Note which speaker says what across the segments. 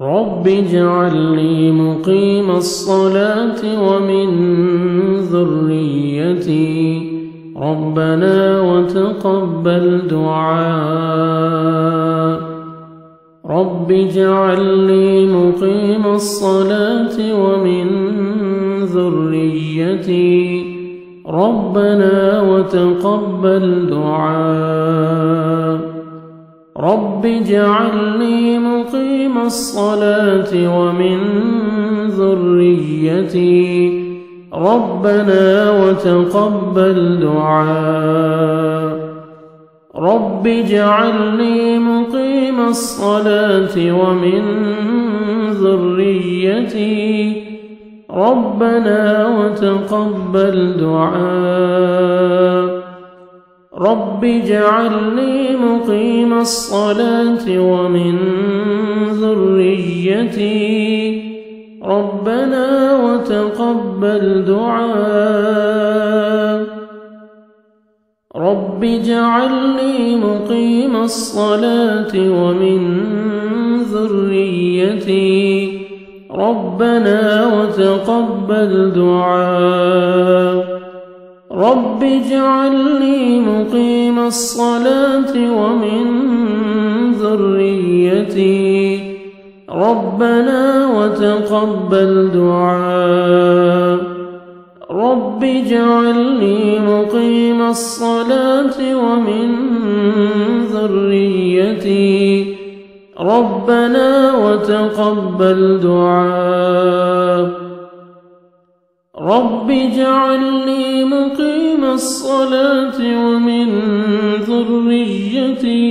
Speaker 1: رب اجعلني مقيم الصلاة ومن ذريتي ربنا وتقبل دعاء. رب اجعلني مقيم الصلاة ومن ذريتي ربنا وتقبل دعاء. رب اجعلني مقيم الصلاة ومن ذريتي ربنا وتقبل دعاء. رب اجعلني مقيم الصلاة ومن ذريتي ربنا وتقبل دعاء. رب اجعلني مقيم الصلاة ومن ذريتي ربنا وتقبل دعاء. رب اجعلني مقيم الصلاة ومن ذريتي ربنا وتقبل دعاء. رب اجعلني مقيم الصلاة ومن ذريتي ربنا وتقبل دعاء. رب اجعلني مقيم الصلاة ومن ذريتي ربنا وتقبل دعاء. رب اجعلني مقيم الصلاة ومن ذريتي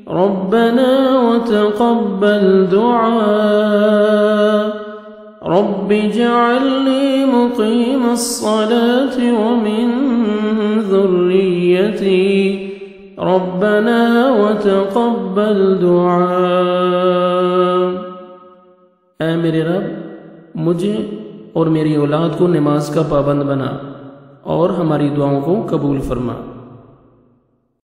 Speaker 1: ربنا وتقبل دعاء. رب اجعلني مقيم الصلاة ومن ذريتي ربنا وتقبل دعاء. ऐ मेरे रब, मुझे और मेरी औलाद को नमाज का पाबंद बना और हमारी दुआओं को कबूल फरमा।